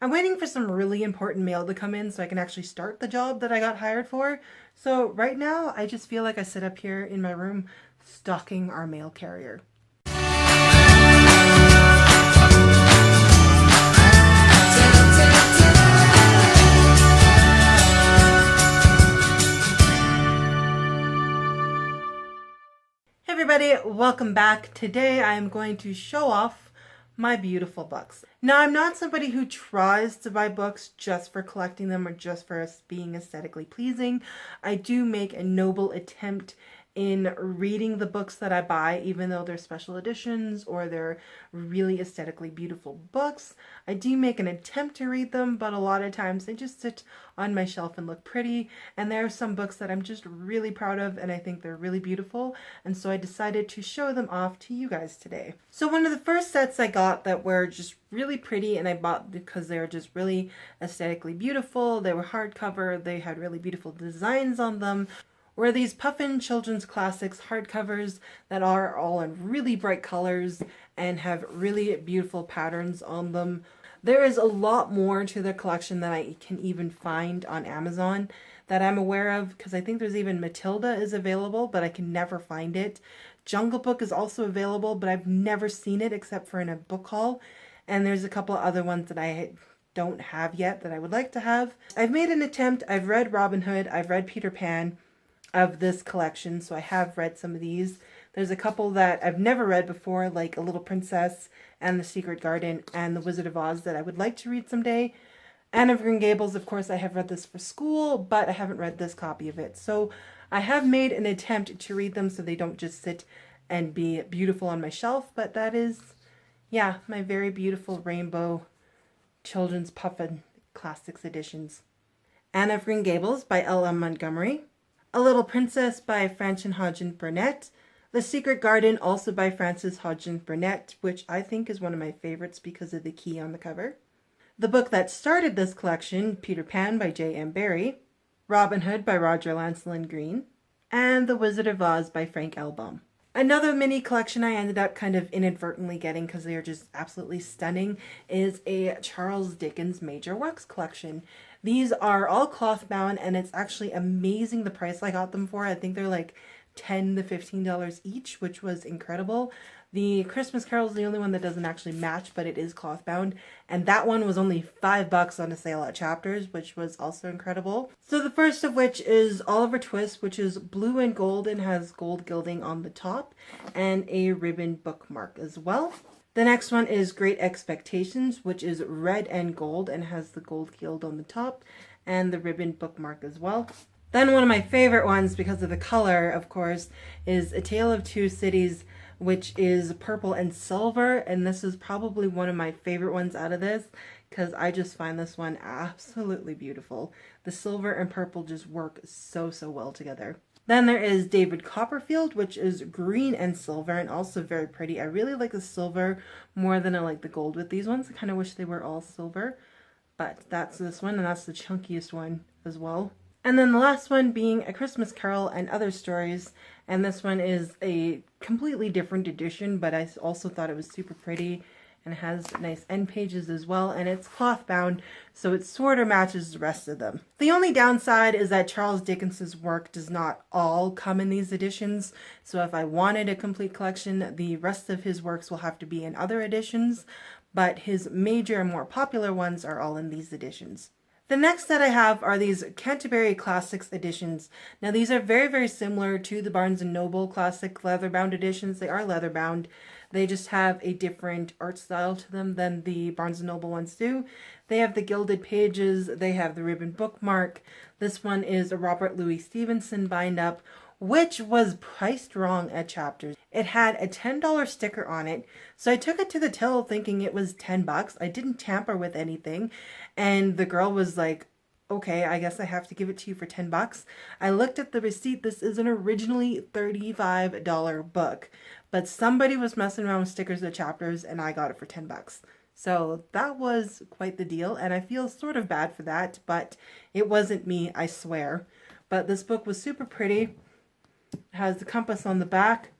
I'm waiting for some really important mail to come in so I can actually start the job that I got hired for. So right now, I just feel like I sit up here in my room stalking our mail carrier. Hey everybody, welcome back. Today I am going to show off my beautiful books. Now, I'm not somebody who tries to buy books just for collecting them or just for us being aesthetically pleasing. I do make a noble attempt in reading the books that I buy, even though they're special editions or they're really aesthetically beautiful books. I do make an attempt to read them, but a lot of times they just sit on my shelf and look pretty. And there are some books that I'm just really proud of and I think they're really beautiful. And so I decided to show them off to you guys today. So one of the first sets I got that were just really pretty and I bought because they were just really aesthetically beautiful. They were hardcover. They had really beautiful designs on them. Were these Puffin Children's Classics hardcovers that are all in really bright colors and have really beautiful patterns on them. There is a lot more to the collection than I can even find on Amazon that I'm aware of, because I think there's even Matilda is available, but I can never find it. Jungle Book is also available, but I've never seen it except for in a book haul. And there's a couple of other ones that I don't have yet that I would like to have. I've made an attempt. I've read Robin Hood. I've read Peter Pan of this collection, so I have read some of these. There's a couple that I've never read before, like A Little Princess and The Secret Garden and The Wizard of Oz, that I would like to read someday. Anne of Green Gables, of course, I have read this for school, but I haven't read this copy of it. So I have made an attempt to read them so they don't just sit and be beautiful on my shelf, but that is, yeah, my very beautiful rainbow children's Puffin Classics editions. Anne of Green Gables by L.M. Montgomery. A Little Princess by Francine Hodgson Burnett. The Secret Garden, also by Frances Hodgson Burnett, which I think is one of my favorites because of the key on the cover. The book that started this collection, Peter Pan by J.M. Barrie. Robin Hood by Roger Lancelyn Green. And The Wizard of Oz by Frank L. Baum. Another mini collection I ended up kind of inadvertently getting because they are just absolutely stunning is a Charles Dickens Major Works collection. These are all cloth bound and it's actually amazing the price I got them for. I think they're like $10 to $15 each, which was incredible. The Christmas Carol is the only one that doesn't actually match, but it is cloth bound. And that one was only $5 on a sale at Chapters, which was also incredible. So the first of which is Oliver Twist, which is blue and gold and has gold gilding on the top and a ribbon bookmark as well. The next one is Great Expectations, which is red and gold and has the gold gild on the top and the ribbon bookmark as well. Then one of my favorite ones, because of the color, of course, is A Tale of Two Cities, which is purple and silver. And this is probably one of my favorite ones out of this because I just find this one absolutely beautiful. The silver and purple just work so well together. Then there is David Copperfield, which is green and silver and also very pretty. I really like the silver more than I like the gold with these ones. I kind of wish they were all silver, but that's this one and that's the chunkiest one as well. And then the last one being A Christmas Carol and Other Stories. And this one is a completely different edition, but I also thought it was super pretty and has nice end pages as well. And it's cloth bound, so it sort of matches the rest of them. The only downside is that Charles Dickens's work does not all come in these editions. So if I wanted a complete collection, the rest of his works will have to be in other editions, but his major and more popular ones are all in these editions. The next set I have are these Canterbury Classics editions. Now these are very similar to the Barnes & Noble Classic leather-bound editions. They are leather-bound. They just have a different art style to them than the Barnes & Noble ones do. They have the gilded pages. They have the ribbon bookmark. This one is a Robert Louis Stevenson bind-up, which was priced wrong at Chapters. It had a $10 sticker on it, so I took it to the till thinking it was $10. I didn't tamper with anything, and the girl was like, okay, I guess I have to give it to you for $10. I looked at the receipt. This is an originally $35 book, but somebody was messing around with stickers at Chapters, and I got it for $10. So that was quite the deal, and I feel sort of bad for that, but it wasn't me, I swear. But this book was super pretty. It has the compass on the back,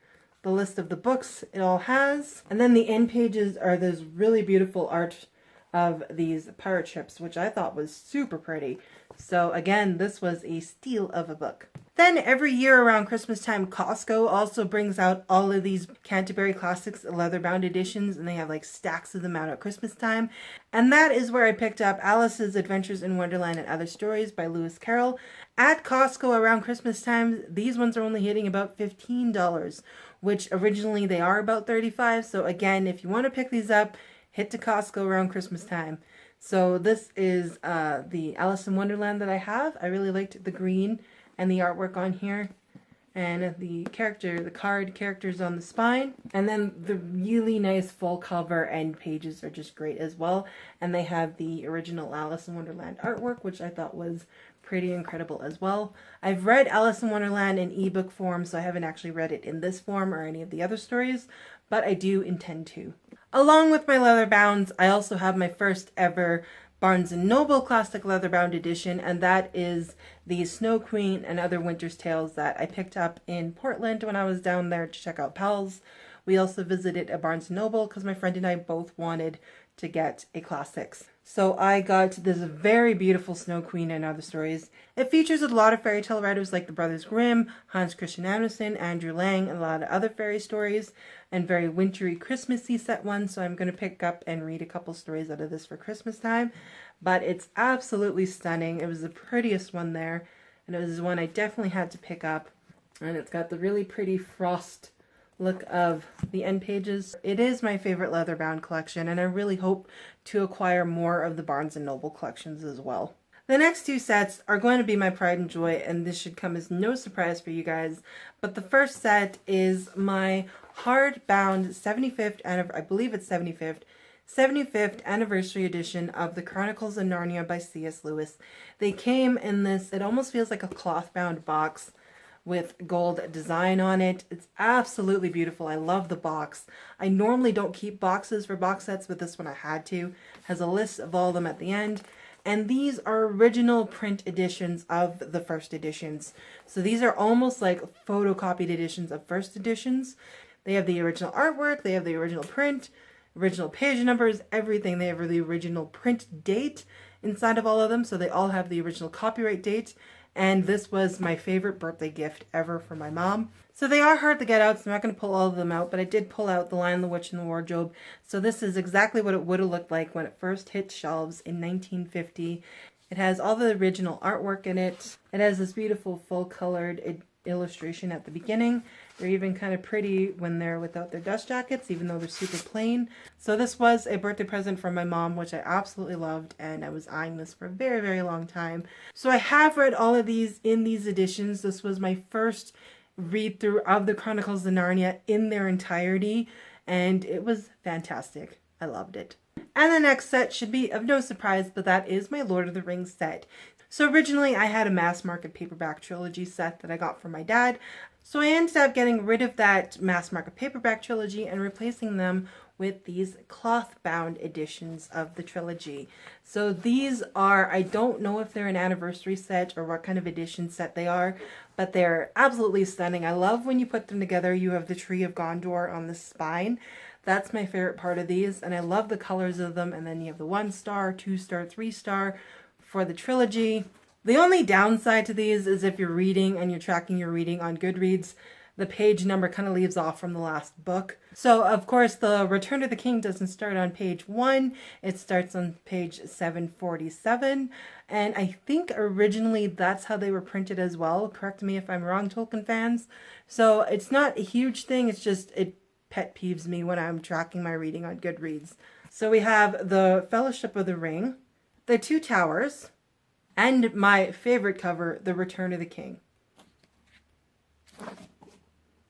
the list of the books it all has, and then the end pages are those really beautiful art of these pirate ships, which I thought was super pretty. So again, this was a steal of a book. Then every year around Christmas time, Costco also brings out all of these Canterbury Classics leather-bound editions, and they have like stacks of them out at Christmas time. And that is where I picked up Alice's Adventures in Wonderland and Other Stories by Lewis Carroll. At Costco around Christmas time, these ones are only hitting about $15, which originally they are about $35. So again, if you want to pick these up, hit to Costco around Christmas time. So this is the Alice in Wonderland that I have. I really liked the green and the artwork on here, and the card characters on the spine, and then the really nice full cover end pages are just great as well. And they have the original Alice in Wonderland artwork, which I thought was pretty incredible as well. I've read Alice in Wonderland in ebook form, so I haven't actually read it in this form or any of the other stories, but I do intend to. Along with my leather bounds, I also have my first ever Barnes & Noble Classic Leatherbound Edition, and that is the Snow Queen and Other Winter's Tales that I picked up in Portland when I was down there to check out pals. We also visited a Barnes & Noble because my friend and I both wanted to get a Classics. So I got this very beautiful Snow Queen and Other Stories. It features a lot of fairy tale writers like the Brothers Grimm, Hans Christian Andersen, Andrew Lang, and a lot of other fairy stories, and very wintry Christmassy set ones. So I'm going to pick up and read a couple stories out of this for Christmas time. But it's absolutely stunning. It was the prettiest one there, and it was one I definitely had to pick up. And it's got the really pretty frost look of the end pages. It is my favorite leather-bound collection, and I really hope to acquire more of the Barnes & Noble collections as well. The next two sets are going to be my pride and joy, and this should come as no surprise for you guys. But the first set is my hardbound 75th, and I believe it's 75th anniversary edition of the Chronicles of Narnia by C.S. Lewis. They came in this, it almost feels like a cloth-bound box with gold design on it. It's absolutely beautiful. I love the box. I normally don't keep boxes for box sets, but this one I had to. It has a list of all of them at the end. And these are original print editions of the first editions. So these are almost like photocopied editions of first editions. They have the original artwork, they have the original print, original page numbers, everything. They have the original print date inside of all of them. So they all have the original copyright date. And this was my favorite birthday gift ever for my mom. So they are hard to get out, so I'm not going to pull all of them out, but I did pull out The Lion, the Witch, and the Wardrobe. So this is exactly what it would have looked like when it first hit shelves in 1950. It has all the original artwork in it. It has this beautiful full-colored illustration at the beginning. They're even kind of pretty when they're without their dust jackets, even though they're super plain. So this was a birthday present from my mom, which I absolutely loved, and I was eyeing this for a very, very long time. So I have read all of these in these editions. This was my first read through of the Chronicles of Narnia in their entirety, and it was fantastic. I loved it. And the next set should be of no surprise, but that is my Lord of the Rings set. So originally I had a mass market paperback trilogy set that I got from my dad. So I ended up getting rid of that mass market paperback trilogy and replacing them with these cloth bound editions of the trilogy. So these are, I don't know if they're an anniversary set or what kind of edition set they are, but they're absolutely stunning. I love when you put them together. You have the Tree of Gondor on the spine. That's my favorite part of these, and I love the colors of them. And then you have the 1-star, 2-star, 3-star for the trilogy. The only downside to these is if you're reading and you're tracking your reading on Goodreads, the page number kind of leaves off from the last book. So of course the Return of the King doesn't start on page 1, it starts on page 747, and I think originally that's how they were printed as well. Correct me if I'm wrong, Tolkien fans. So it's not a huge thing, it's just it pet peeves me when I'm tracking my reading on Goodreads. So we have the Fellowship of the Ring, the Two Towers, and my favorite cover, The Return of the King.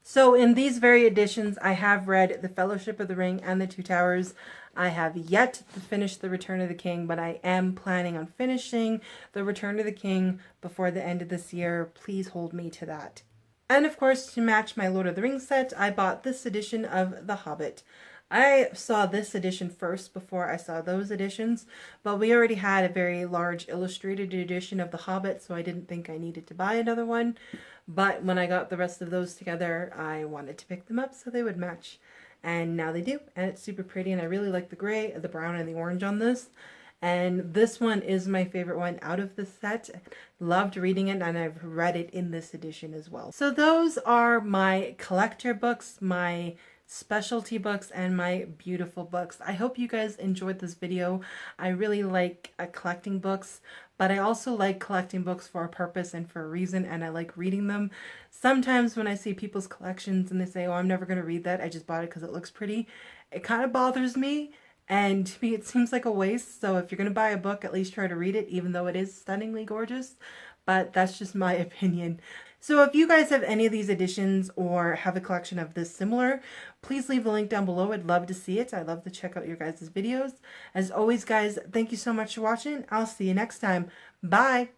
So in these very editions, I have read The Fellowship of the Ring and The Two Towers. I have yet to finish The Return of the King, but I am planning on finishing The Return of the King before the end of this year. Please hold me to that. And of course, to match my Lord of the Rings set, I bought this edition of The Hobbit. I saw this edition first before I saw those editions, but we already had a very large illustrated edition of The Hobbit, so I didn't think I needed to buy another one. But when I got the rest of those together, I wanted to pick them up so they would match. and now they do, and it's super pretty, and I really like the gray, the brown, and the orange on this. And this one is my favorite one out of the set. Loved reading it, and I've read it in this edition as well. So those are my collector books, my specialty books, and my beautiful books. I hope you guys enjoyed this video. I really like collecting books, but I also like collecting books for a purpose and for a reason, and I like reading them. Sometimes when I see people's collections and they say, oh, I'm never going to read that, I just bought it because it looks pretty, it kind of bothers me. And to me, it seems like a waste. So if you're going to buy a book, at least try to read it, even though it is stunningly gorgeous. But that's just my opinion. So if you guys have any of these editions or have a collection of this similar, please leave the link down below. I'd love to see it. I'd love to check out your guys' videos. As always, guys, thank you so much for watching. I'll see you next time. Bye.